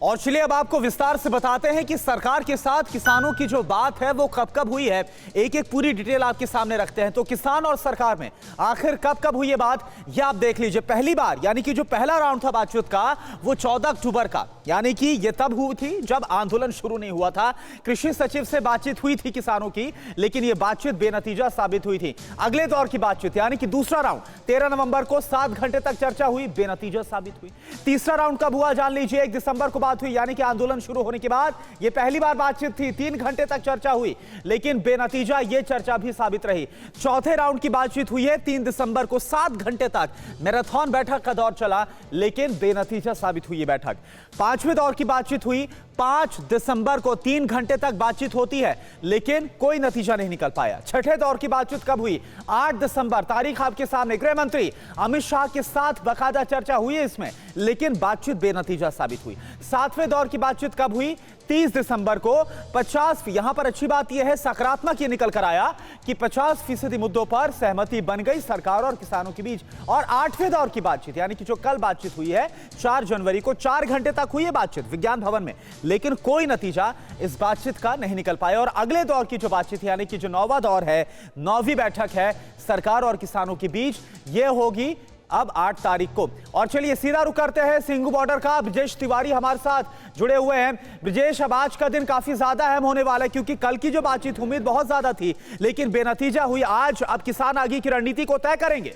और चलिए अब आपको विस्तार से बताते हैं कि सरकार के साथ किसानों की जो बात है वो कब कब हुई है। एक एक पूरी डिटेल आपके सामने रखते हैं। तो किसान और सरकार में आखिर कब कब हुई है बात, ये आप देख लीजिए। पहली बार यानी कि जो पहला राउंड था बातचीत का वो 14 अक्टूबर का, यानी कि ये तब हुई थी जब आंदोलन शुरू नहीं हुआ था। कृषि सचिव से बातचीत हुई थी किसानों की, लेकिन ये बातचीत बेनतीजा साबित हुई थी। अगले दौर की बातचीत यानी कि दूसरा राउंड 13 नवंबर को 7 घंटे तक चर्चा हुई, बेनतीजा साबित हुई। तीसरा राउंड कब हुआ जान लीजिए, 1 दिसंबर को बात हुई, यानी कि आंदोलन शुरू होने के बाद ये पहली बार बातचीत थी। 3 घंटे तक चर्चा हुई, लेकिन बेनतीजा ये चर्चा भी साबित रही। चौथे राउंड की बातचीत हुई है 3 दिसंबर को, 7 घंटे तक मैराथन बैठक का दौर चला, लेकिन बेनतीजा साबित हुई ये बैठक। पांचवें दौर की बातचीत हुई 5 दिसंबर को, 3 घंटे तक बातचीत होती है, लेकिन कोई नतीजा नहीं निकल पाया। छठे दौर की बातचीत कब हुई, 8 दिसंबर, तारीख आपके सामने। गृह मंत्री अमित शाह के साथ बाकायदा चर्चा हुई है इसमें, लेकिन बातचीत बेनतीजा साबित हुई। सातवें दौर की बातचीत कब हुई, 30 दिसंबर को। 50, यहां पर अच्छी बात यह है, सकारात्मक ये निकल कर आया कि 50% मुद्दों पर सहमति बन गई सरकार और किसानों के बीच। और 8वें दौर की बातचीत यानी कि जो कल बातचीत हुई है 4 जनवरी को, 4 घंटे तक हुई है बातचीत विज्ञान भवन में, लेकिन कोई नतीजा इस बातचीत का नहीं निकल पाया। और अगले दौर की जो बातचीत यानी कि जो 9वां दौर है, 9वीं बैठक है सरकार और किसानों के बीच, यह होगी अब 8 तारीख को। और चलिए सीधा रुख करते हैं सिंघू बॉर्डर का। ब्रजेश तिवारी हमारे साथ जुड़े हुए हैं। ब्रजेश, अब आज का दिन काफी ज्यादा अहम होने वाला है, क्योंकि कल की जो बातचीत उम्मीद बहुत ज्यादा थी, लेकिन बेनतीजा हुई। आज अब किसान आगे की रणनीति को तय करेंगे।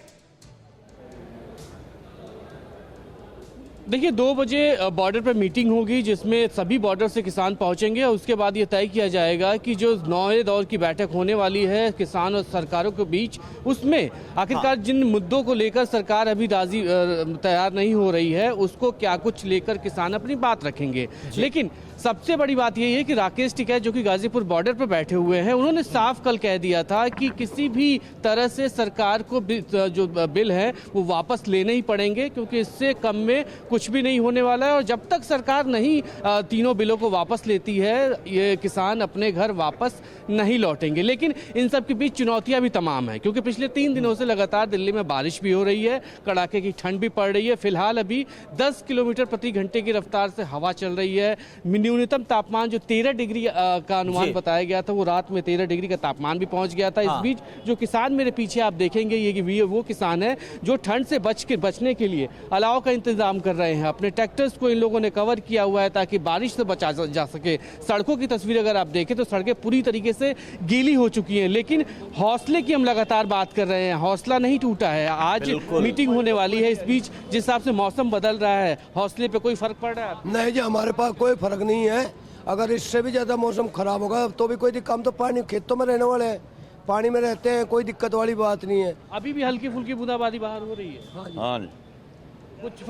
देखिए 2 बजे बॉर्डर पर मीटिंग होगी, जिसमें सभी बॉर्डर से किसान पहुंचेंगे और उसके बाद ये तय किया जाएगा कि जो 9वें दौर की बैठक होने वाली है किसान और सरकारों के बीच, उसमें आखिरकार जिन मुद्दों को लेकर सरकार अभी राजी तैयार नहीं हो रही है, उसको क्या कुछ लेकर किसान अपनी बात रखेंगे। लेकिन सबसे बड़ी बात यही है कि राकेश टिकैत जो कि गाजीपुर बॉर्डर पर बैठे हुए हैं, उन्होंने साफ कल कह दिया था कि किसी भी तरह से सरकार को जो बिल है वो वापस लेने ही पड़ेंगे, क्योंकि इससे कम में कुछ भी नहीं होने वाला है। और जब तक सरकार नहीं तीनों बिलों को वापस लेती है, ये किसान अपने घर वापस नहीं लौटेंगे। लेकिन इन सब के बीच चुनौतियां भी तमाम है, क्योंकि पिछले 3 दिनों से लगातार दिल्ली में बारिश भी हो रही है, कड़ाके की ठंड भी पड़ रही है। फिलहाल अभी 10 किलोमीटर प्रति घंटे की रफ्तार से हवा चल रही है। न्यूनतम तापमान जो 13 डिग्री का अनुमान बताया गया था, वो रात में 13 डिग्री का तापमान भी पहुंच गया था। इस बीच जो किसान मेरे पीछे आप देखेंगे, ये वो किसान है जो ठंड से बचने के लिए अलाव का इंतजाम कर रहे हैं। अपने ट्रैक्टर्स को इन लोगों ने कवर किया हुआ है ताकि बारिश से बचा जा सके। सड़कों की तस्वीर अगर आप देखें तो सड़कें पूरी तरीके से गीली हो चुकी हैं, लेकिन हौसले की हम लगातार बात कर रहे हैं, हौसला नहीं टूटा है। आज मीटिंग होने वाली है, इस बीच जिस हिसाब से मौसम बदल रहा है, हौसले पे कोई फर्क पड़ रहा है? नहीं जी, हमारे पास कोई फर्क नहीं है। अगर इससे भी ज्यादा मौसम खराब होगा तो भी कोई दिक्कत, हम तो पानी खेतों में रहने वाले हैं, पानी में रहते हैं, कोई दिक्कत वाली बात नहीं है। अभी भी हल्की फुल्की बूंदाबांदी बाहर हो रही है। हाँ, कुछ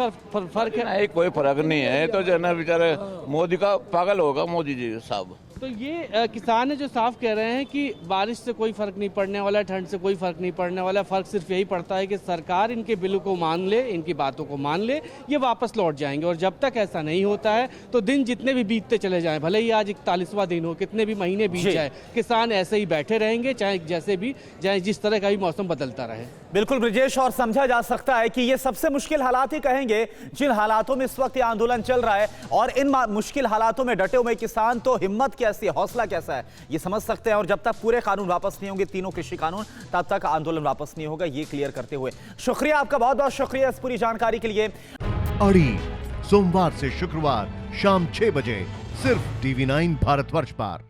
फर्क है? नहीं कोई फर्क नहीं है। तो जो ना बेचारे मोदी का पागल होगा, मोदी जी साहब। तो ये किसान है जो साफ कह रहे हैं कि बारिश से कोई फर्क नहीं पड़ने वाला है, ठंड से कोई फर्क नहीं पड़ने वाला है। फर्क सिर्फ यही पड़ता है कि सरकार इनके बिलों को मान ले, इनकी बातों को मान ले, ये वापस लौट जाएंगे। और जब तक ऐसा नहीं होता है तो दिन जितने भी बीतते चले जाएं, भले ही आज 41वां दिन हो, कितने भी महीने बीत जाए, किसान ऐसे ही बैठे रहेंगे, चाहे जैसे भी जाए, जिस तरह का भी मौसम बदलता रहे। बिल्कुल ब्रजेश, और समझा जा सकता है कि ये सबसे मुश्किल हालात ही कहेंगे जिन हालातों में इस वक्त ये आंदोलन चल रहा है। और इन मुश्किल हालातों में डटे हुए किसान, तो हिम्मत कैसी है, हौसला कैसा है, ये समझ सकते हैं। और जब तक पूरे कानून वापस नहीं होंगे, तीनों कृषि कानून, तब तक आंदोलन वापस नहीं होगा, ये क्लियर करते हुए शुक्रिया आपका, बहुत बहुत शुक्रिया इस पूरी जानकारी के लिए। अड़ी सोमवार से शुक्रवार शाम 6 बजे सिर्फ TV9 भारतवर्ष पर।